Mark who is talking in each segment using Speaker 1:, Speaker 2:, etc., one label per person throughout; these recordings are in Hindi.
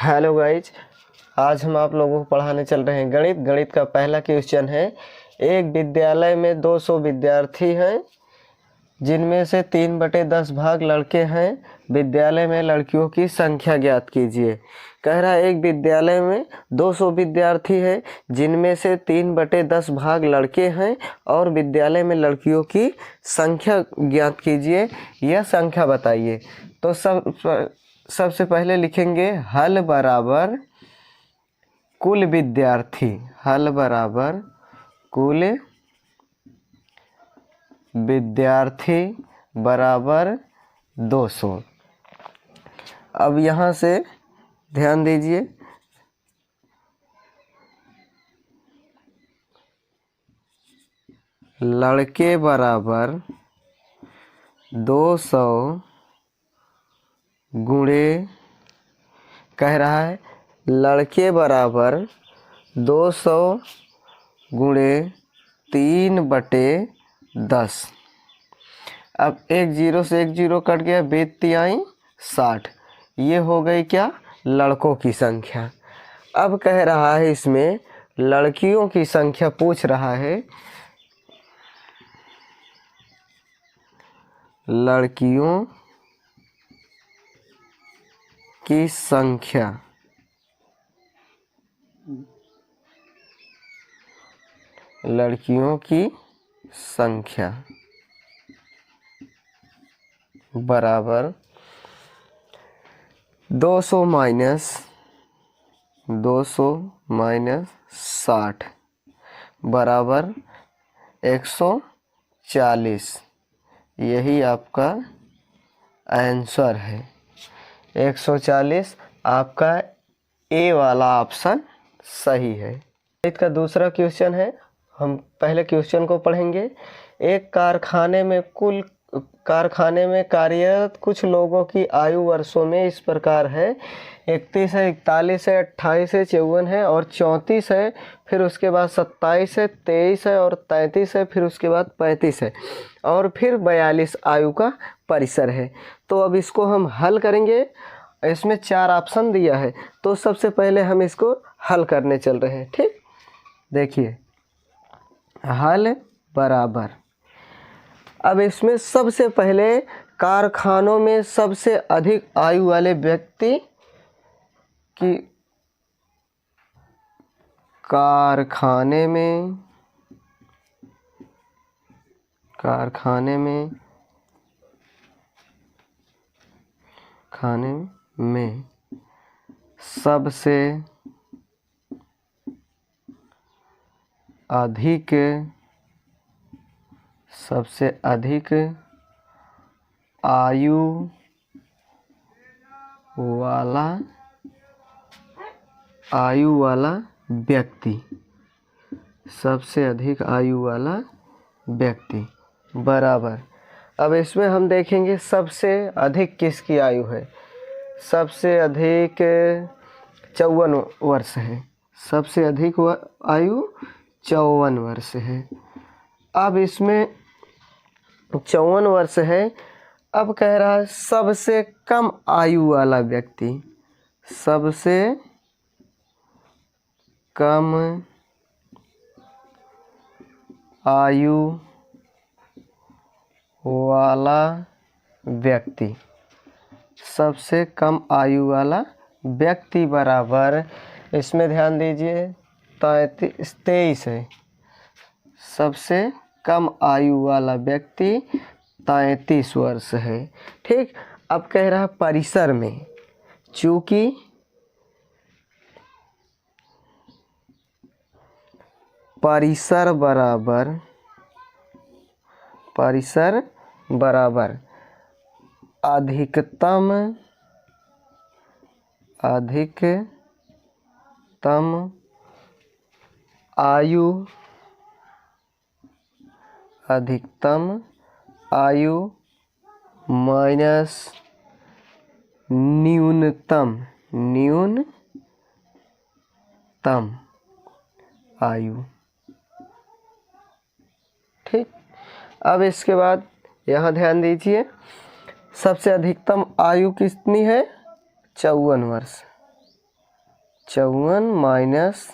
Speaker 1: हेलो गाइज, आज हम आप लोगों को पढ़ाने चल रहे हैं गणित। गणित का पहला क्वेश्चन है। एक विद्यालय में 200 विद्यार्थी हैं, जिनमें से 3/10 भाग लड़के हैं। विद्यालय में लड़कियों की संख्या ज्ञात कीजिए। कह रहा है एक विद्यालय में 200 विद्यार्थी है, जिनमें से 3/10 भाग लड़के हैं और विद्यालय में लड़कियों की संख्या ज्ञात कीजिए, यह संख्या बताइए। तो सबसे पहले लिखेंगे हल बराबर कुल विद्यार्थी। हल बराबर कुल विद्यार्थी बराबर 200। अब यहाँ से ध्यान दीजिए, लड़के बराबर 200 गुणे, कह रहा है लड़के बराबर 200 गुणे 3/10। अब एक जीरो से एक जीरो कट गया, बेती आई 60। ये हो गई क्या, लड़कों की संख्या। अब कह रहा है इसमें लड़कियों की संख्या पूछ रहा है। लड़कियों की संख्या बराबर 200 माइनस 60 बराबर 140। यही आपका आंसर है। 140 आपका ए वाला ऑप्शन सही है। इसका दूसरा क्वेश्चन है, हम पहले क्वेश्चन को पढ़ेंगे। एक कारखाने में कार्यरत कुछ लोगों की आयु वर्षों में इस प्रकार है। 31 है, 41 है, 28 है, 54 है और 34 है। फिर उसके बाद 27 है, 23 है और 33 है। फिर उसके बाद 35 है और फिर 42 आयु का परिसर है। तो अब इसको हम हल करेंगे। इसमें 4 ऑप्शन दिया है, तो सबसे पहले हम इसको हल करने चल रहे हैं। ठीक, देखिए हल बराबर, अब इसमें सबसे पहले कारखानों में सबसे अधिक आयु वाले व्यक्ति की, कारखाने में सबसे अधिक आयु वाला व्यक्ति, सबसे अधिक आयु वाला व्यक्ति बराबर। अब इसमें हम देखेंगे सबसे अधिक किसकी आयु है। सबसे अधिक 54 वर्ष है। सबसे अधिक आयु 54 वर्ष है। अब इसमें 54 वर्ष है। अब कह रहा है सबसे कम आयु वाला व्यक्ति, सबसे कम आयु वाला व्यक्ति, सबसे कम आयु वाला व्यक्ति बराबर, इसमें ध्यान दीजिए 23 है। सबसे कम आयु वाला व्यक्ति 33 वर्ष है। ठीक, अब कह रहा परिसर में, चूंकि परिसर बराबर अधिकतम आयु माइनस न्यूनतम आयु। ठीक, अब इसके बाद यहाँ ध्यान दीजिए, सबसे अधिकतम आयु कितनी है, 54 वर्ष। 54 माइनस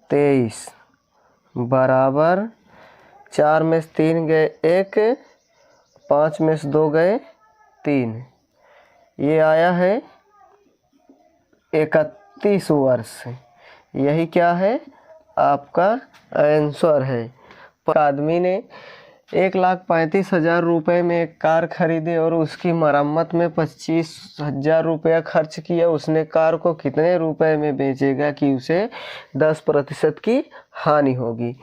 Speaker 1: 23 बराबर 4 में से 3 गए 1, 5 में से 2 गए 3। ये आया है 31 वर्ष। यही क्या है आपका आंसर है। आदमी ने 1,35,000 रुपये में एक कार खरीदी और उसकी मरम्मत में 25,000 रुपया खर्च किया। उसने कार को कितने रुपए में बेचेगा कि उसे 10% की हानि होगी।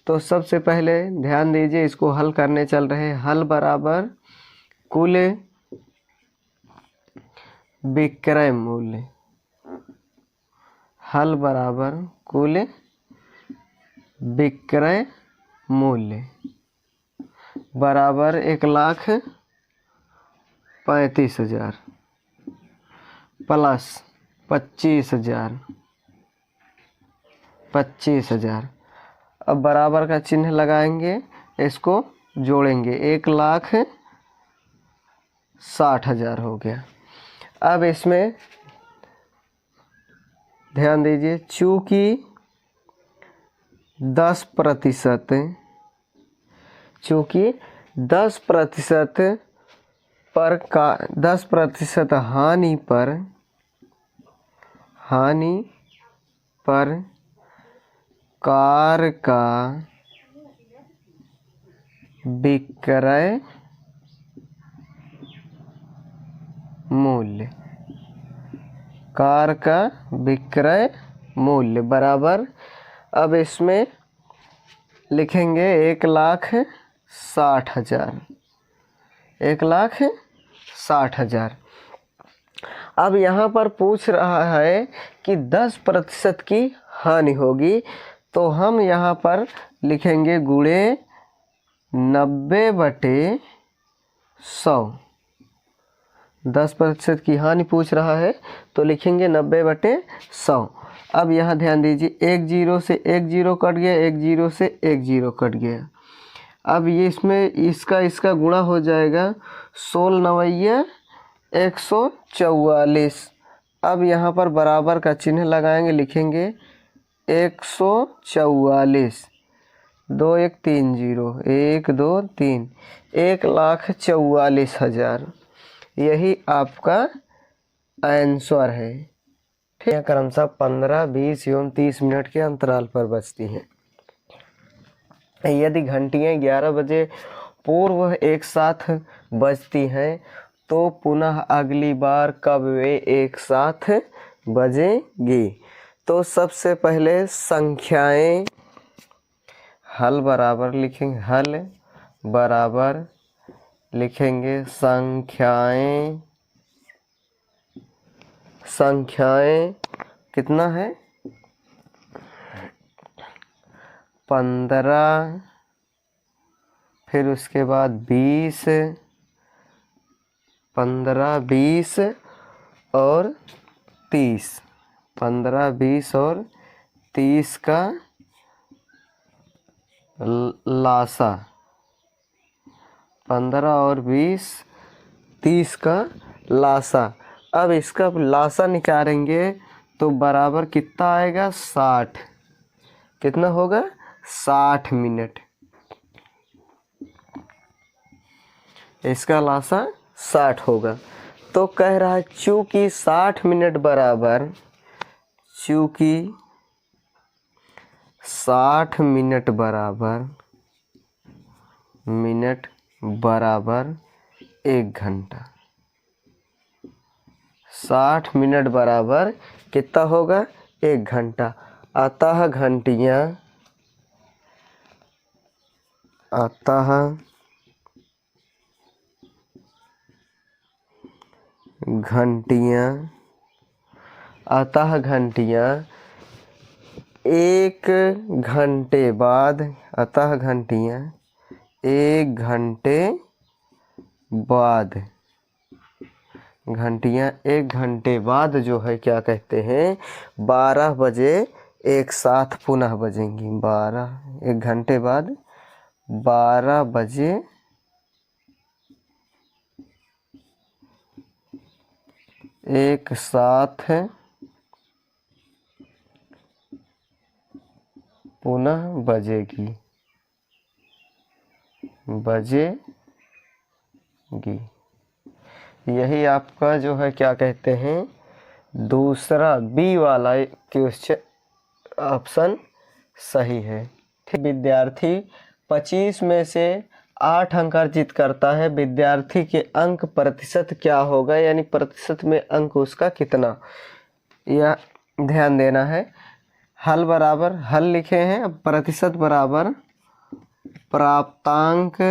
Speaker 1: तो सबसे पहले ध्यान दीजिए, इसको हल करने चल रहे हैं। हल बराबर कुल विक्रय मूल्य, हल बराबर कुल विक्रय मूल्य बराबर 1,35,000 प्लस 25,000। अब बराबर का चिन्ह लगाएंगे, इसको जोड़ेंगे, 1,60,000 हो गया। अब इसमें ध्यान दीजिए, चूँकि 10% पर का 10% हानि पर कार का विक्रय मूल्य, कार का विक्रय मूल्य बराबर, अब इसमें लिखेंगे 1,60,000, 1,60,000। अब यहाँ पर पूछ रहा है कि 10% की हानि होगी, तो हम यहाँ पर लिखेंगे गुणे 90/100। 10% की हानि पूछ रहा है तो लिखेंगे 90/100। अब यहाँ ध्यान दीजिए, 1 0 से 1 0 कट गया, 1 0 से 1 0 कट गया। अब ये इसमें इसका गुणा हो जाएगा, 16 9 144। अब यहाँ पर बराबर का चिन्ह लगाएंगे, लिखेंगे 144, 2 1 3 0, 1 2 3, 1,44,000। यही आपका आंसर है। ठीक है, क्रमशः 15, 20 एवं 30 मिनट के अंतराल पर बजती हैं। यदि घंटियाँ 11 बजे पूर्व एक साथ बजती हैं तो पुनः अगली बार कब वे एक साथ बजेंगी। तो सबसे पहले संख्याएं, हल बराबर लिखेंगे, हल बराबर लिखेंगे संख्याएं कितना है, 15, फिर उसके बाद 20, 15 20 और 30, 15 20 और 30 का लासा, 15 और 20 30 का लासा। अब इसका लासा निकालेंगे तो बराबर कितना आएगा, 60। कितना होगा, 60 मिनट। इसका लासा 60 होगा। तो कह रहा है चूँकि 60 मिनट बराबर, चूँकि 60 मिनट बराबर 1 घंटा, 60 मिनट बराबर कितना होगा, 1 घंटा। अतः घंटियाँ 1 घंटे बाद, घंटियाँ 1 घंटे बाद जो है क्या कहते हैं, 12 बजे एक साथ पुनः बजेंगी। 1 घंटे बाद 12 बजे एक साथ पुनः बजेगी, बजेगी। यही आपका जो है क्या कहते हैं, दूसरा बी वाला क्वेश्चन ऑप्शन सही है। ठीक, विद्यार्थी 25 में से 8 अंक अर्जित करता है, विद्यार्थी के अंक प्रतिशत क्या होगा, यानी प्रतिशत में अंक उसका कितना, यह ध्यान देना है। हल बराबर, हल लिखे हैं, अब प्रतिशत बराबर प्राप्तांक,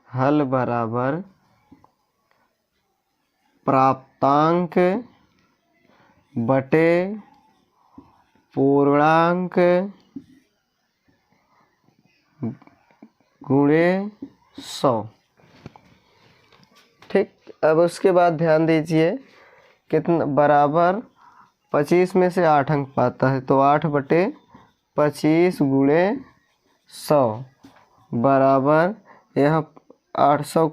Speaker 1: हल बराबर प्राप्तांक बटे पूर्णांक गुणे 100। ठीक, अब उसके बाद ध्यान दीजिए कितना बराबर 25 में से 8 अंक पाता है, तो 8 बटे 25 गुणे 100 बराबर, यहाँ 800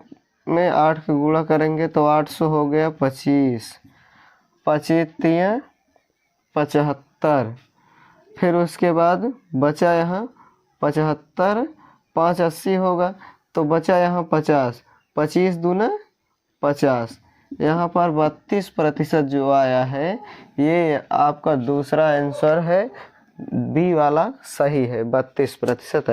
Speaker 1: में 8 का गुणा करेंगे तो 800 हो गया 25, 25 75। फिर उसके बाद बचा यहाँ 75, 5 80 होगा, तो बचा यहाँ 50, 25 दूना 50। यहाँ पर 32% जो आया है, ये आपका दूसरा आंसर है, बी वाला सही है, 32%